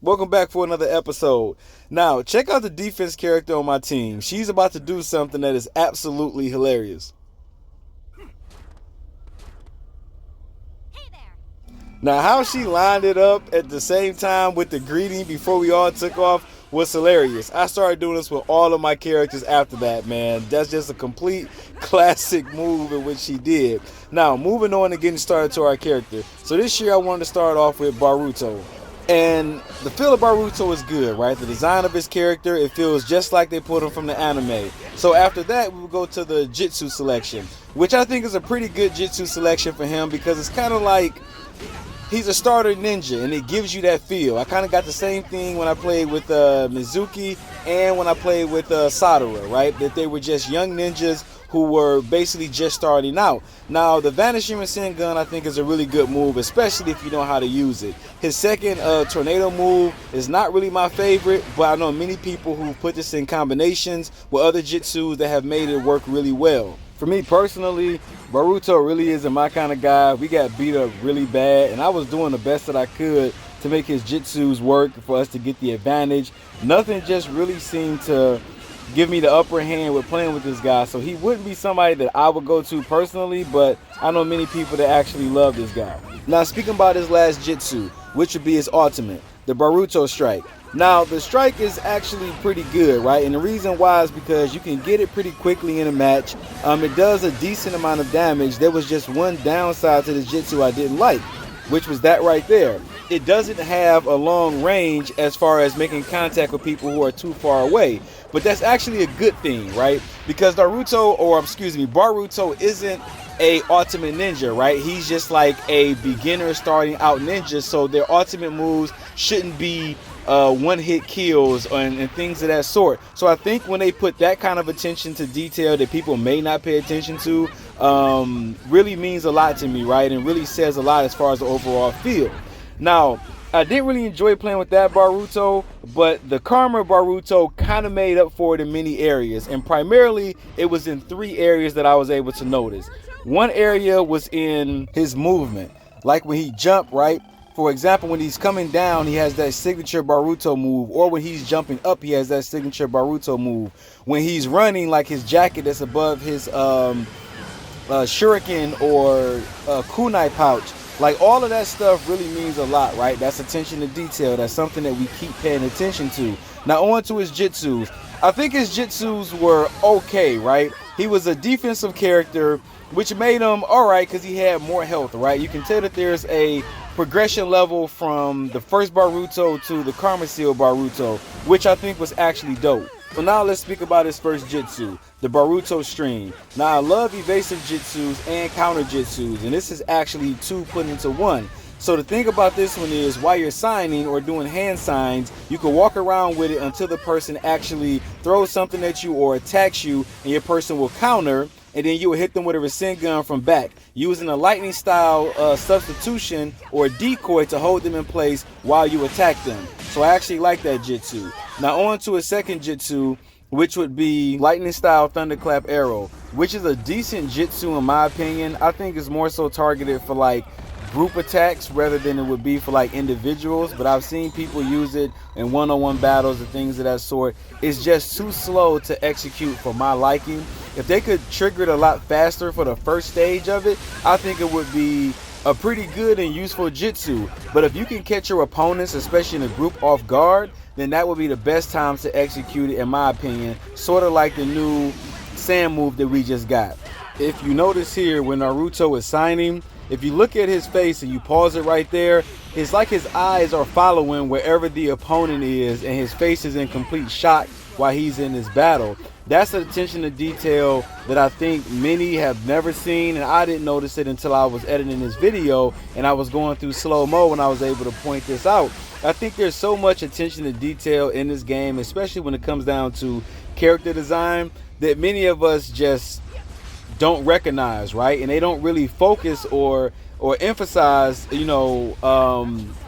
Welcome back for another episode. Now, check out the defense character on my team. She's about to do something that is absolutely hilarious. Hey there. Now, how she lined it up at the same time with the greeting before we all took off was hilarious. I started doing this with all of my characters after that, man. That's just a complete classic move in which she did. Now, moving on and getting started to our character. So this year I wanted to start off with Baruto. And the feel of Baruto is good, right? The design of his character, it feels just like they pulled him from the anime. So after that, we will go to the Jitsu selection, which I think is a pretty good Jitsu selection for him because it's kind of like he's a starter ninja, and it gives you that feel. I kind of got the same thing when I played with Mizuki and when I played with Sadara, right? That they were just young ninjas who were basically just starting out. Now, the Vanishing Rasengan, I think, is a really good move, especially if you know how to use it. His second tornado move is not really my favorite, but I know many people who put this in combinations with other jitsus that have made it work really well. For me personally, Baruto really isn't my kind of guy. We got beat up really bad, and I was doing the best that I could to make his jitsus work for us to get the advantage. Nothing just really seemed to give me the upper hand with playing with this guy, so he wouldn't be somebody that I would go to personally, but I know many people that actually love this guy. Now, speaking about his last jitsu, which would be his ultimate, the Baruto strike. Now, the strike is actually pretty good, right? And the reason why is because you can get it pretty quickly in a match. It does a decent amount of damage. There was just one downside to this jitsu I didn't like, which was that right there. It doesn't have a long range as far as making contact with people who are too far away. But that's actually a good thing, right? Because Baruto isn't a ultimate ninja, right? He's just like a beginner starting out ninja, so their ultimate moves shouldn't be one-hit kills and things of that sort. So I think when they put that kind of attention to detail that people may not pay attention to, really means a lot to me, right? And really says a lot as far as the overall feel. Now, I didn't really enjoy playing with that Baruto, but the Karma Baruto kind of made up for it in many areas, and primarily it was in 3 areas that I was able to notice. One area was in his movement, like when he jumped, right? For example, when he's coming down, he has that signature Baruto move, or when he's jumping up, he has that signature Baruto move. When he's running, like his jacket that's above his shuriken or kunai pouch, like all of that stuff really means a lot, right? That's attention to detail. That's something that we keep paying attention to. Now on to his jitsus. I think his jitsus were okay, right? He was a defensive character, which made him alright because he had more health, right? You can tell that there's a progression level from the first Baruto to the Karma Seal Baruto, which I think was actually dope. So now let's speak about his first jitsu, the Baruto Stream. Now I love evasive jitsus and counter jitsus, and this is actually 2 put into 1. So the thing about this one is while you're signing or doing hand signs, you can walk around with it until the person actually throws something at you or attacks you, and your person will counter, and then you will hit them with a Rasengan from back, using a lightning style substitution or decoy to hold them in place while you attack them. So I actually like that jitsu. Now on to a second jitsu, which would be lightning style thunderclap arrow, which is a decent jitsu in my opinion. I think it's more so targeted for like group attacks rather than it would be for like individuals, but I've seen people use it in one-on-one battles and things of that sort. It's just too slow to execute for my liking. If they could trigger it a lot faster for the first stage of it, I think it would be a pretty good and useful jitsu. But if you can catch your opponents, especially in a group, off guard, then that would be the best time to execute it in my opinion, sort of like the new sand move that we just got. If you notice here when Naruto is signing, if you look at his face and you pause it right there, it's like his eyes are following wherever the opponent is, and his face is in complete shock while he's in this battle. That's the attention to detail that I think many have never seen, and I didn't notice it until I was editing this video and I was going through slow-mo when I was able to point this out. I think there's so much attention to detail in this game, especially when it comes down to character design, that many of us just don't recognize, right? And they don't really focus or emphasize,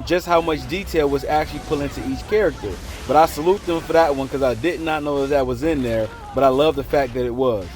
just how much detail was actually put into each character. But I salute them for that one because I did not know that was in there, but I love the fact that it was.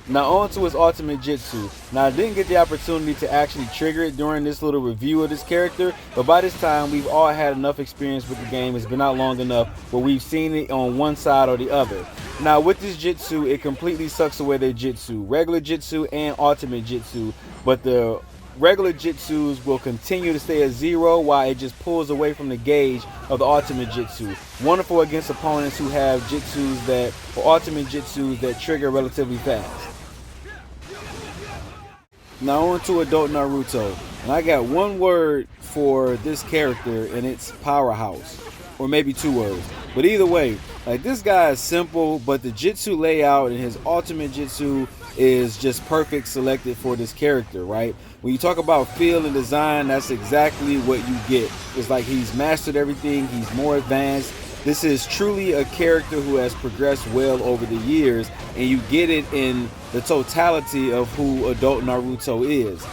Now on to his ultimate jutsu. Now I didn't get the opportunity to actually trigger it during this little review of this character, but by this time we've all had enough experience with the game. It's been out long enough where we've seen it on one side or the other. Now with this jutsu, it completely sucks away their jutsu, regular jutsu and ultimate jutsu, but the regular jutsus will continue to stay at 0 while it just pulls away from the gauge of the ultimate jutsu. Wonderful against opponents who have jutsus that, or ultimate jutsus that trigger relatively fast. Now on to adult Naruto, and I got one word for this character, and it's powerhouse, or maybe 2 words. But either way, like, this guy is simple, but the jutsu layout and his ultimate jutsu is just perfect selected for this character, right? When you talk about feel and design, that's exactly what you get. It's like he's mastered everything, he's more advanced. This is truly a character who has progressed well over the years, and you get it in the totality of who adult Naruto is.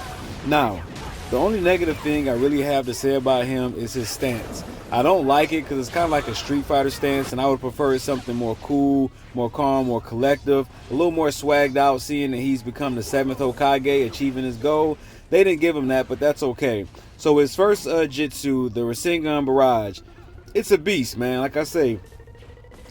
Now, the only negative thing I really have to say about him is his stance. I don't like it because it's kind of like a Street Fighter stance, and I would prefer something more cool, more calm, more collective, a little more swagged out, seeing that he's become the 7th Hokage, achieving his goal. They didn't give him that, but that's okay. So his first jutsu, the Rasengan Barrage, it's a beast, man. Like I say,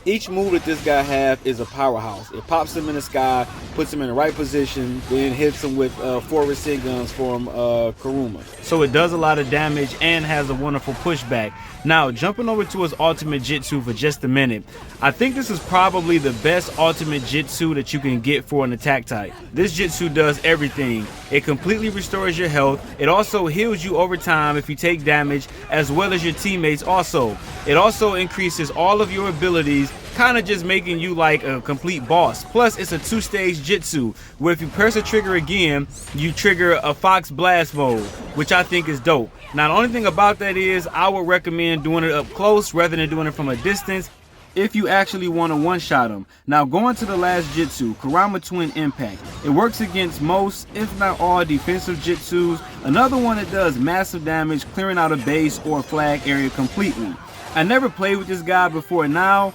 each move that this guy has is a powerhouse. It pops him in the sky, puts him in the right position, then hits him with 4 Rasengans from Kuruma. So it does a lot of damage and has a wonderful pushback. Now, jumping over to his ultimate jutsu for just a minute, I think this is probably the best ultimate jutsu that you can get for an attack type. This jutsu does everything. It completely restores your health. It also heals you over time if you take damage, as well as your teammates also. It also increases all of your abilities, kind of just making you like a complete boss. Plus, it's a 2-stage jutsu, where if you press the trigger again, you trigger a Fox Blast mode, which I think is dope. Now, the only thing about that is I would recommend doing it up close rather than doing it from a distance if you actually want to one-shot him. Now, going to the last jutsu, Kurama Twin Impact. It works against most, if not all, defensive jutsus. Another one that does massive damage, clearing out a base or flag area completely. I never played with this guy before now,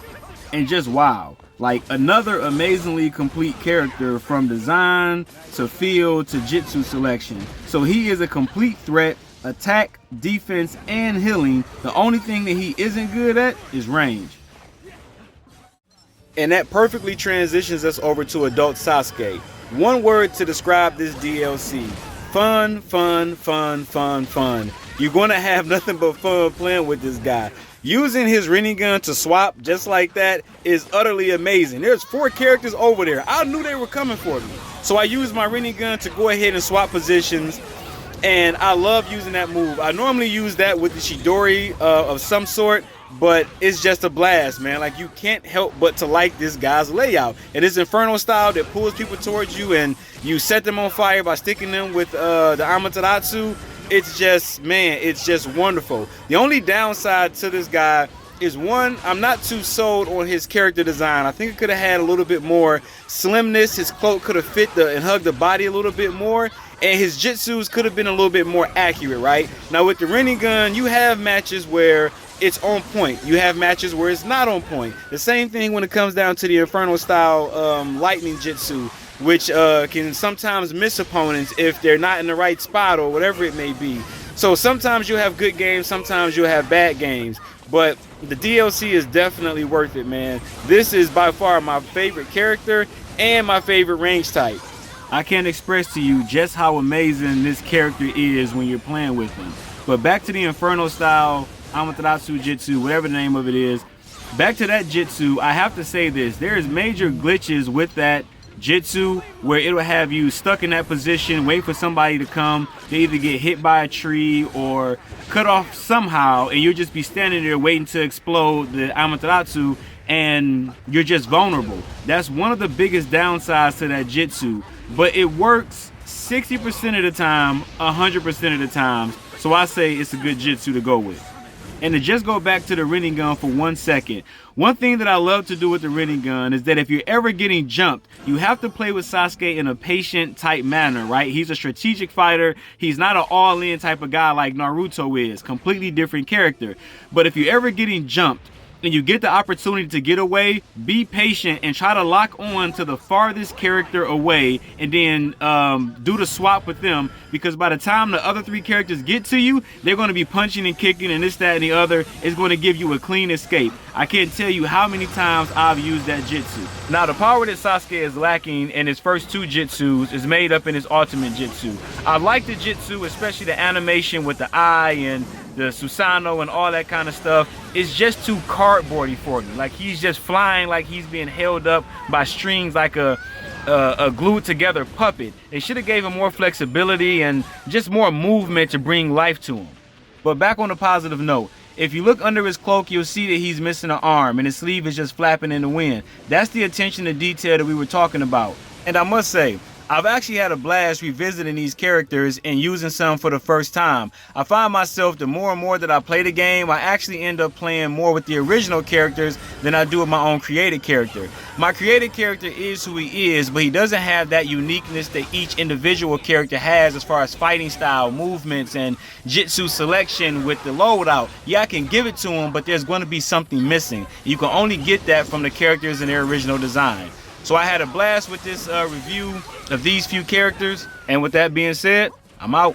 and just wow. Like, another amazingly complete character, from design to feel to jutsu selection. So he is a complete threat, attack, defense, and healing. The only thing that he isn't good at is range. And that perfectly transitions us over to adult Sasuke. One word to describe this DLC: fun, fun, fun, fun, fun. You're gonna have nothing but fun playing with this guy. Using his Rinnegan to swap just like that is utterly amazing. There's 4 characters over there. I knew they were coming for me. So I used my Rinnegan to go ahead and swap positions, and I love using that move. I normally use that with the Chidori of some sort, but it's just a blast, man. Like, you can't help but to like this guy's layout. And his Inferno style that pulls people towards you and you set them on fire by sticking them with the Amaterasu. It's just, man, it's just wonderful. The only downside to this guy is, one, I'm not too sold on his character design. I think it could have had a little bit more slimness. His cloak could have fit and hugged the body a little bit more. And his jutsus could have been a little bit more accurate, right? Now with the Rinnegan, you have matches where it's on point. You have matches where it's not on point. The same thing when it comes down to the Inferno style lightning jutsu, which can sometimes miss opponents if they're not in the right spot or whatever it may be. So sometimes you'll have good games, sometimes you'll have bad games. But the DLC is definitely worth it, man. This is by far my favorite character and my favorite range type. I can't express to you just how amazing this character is when you're playing with him. But back to the Inferno style Amaterasu Jutsu, whatever the name of it is. Back to that Jutsu, I have to say this. There is major glitches with that Jutsu where it'll have you stuck in that position, wait for somebody to come. They either get hit by a tree or cut off somehow, and you'll just be standing there waiting to explode the Amaterasu, and you're just vulnerable. That's one of the biggest downsides to that Jutsu. But it works 60% of the time, 100% of the time. So I say it's a good Jutsu to go with. And to just go back to the Rinnegan for 1 second, one thing that I love to do with the Rinnegan is that if you're ever getting jumped, you have to play with Sasuke in a patient type manner, right? He's a strategic fighter. He's not an all-in type of guy like Naruto is. Completely different character. But if you're ever getting jumped and you get the opportunity to get away, be patient and try to lock on to the farthest character away, and then do the swap with them, because by the time the other 3 characters get to you, they're going to be punching and kicking and this, that, and the other. It's going to give you a clean escape. I can't tell you how many times I've used that jitsu. Now, the power that Sasuke is lacking in his first 2 jitsus is made up in his ultimate jitsu. I like the jitsu, especially the animation with the eye and the Susanoo and all that kind of stuff. It's just too cardboardy for me. Like, he's just flying like he's being held up by strings like a glued together puppet. They should have gave him more flexibility and just more movement to bring life to him. But back on a positive note, if you look under his cloak, you'll see that he's missing an arm and his sleeve is just flapping in the wind. That's the attention to detail that we were talking about. And I must say, I've actually had a blast revisiting these characters and using some for the first time. I find myself, the more and more that I play the game, I actually end up playing more with the original characters than I do with my own created character. My created character is who he is, but he doesn't have that uniqueness that each individual character has as far as fighting style, movements, and jitsu selection with the loadout. Yeah, I can give it to him, but there's going to be something missing. You can only get that from the characters in their original design. So I had a blast with this review of these few characters, and with that being said, I'm out.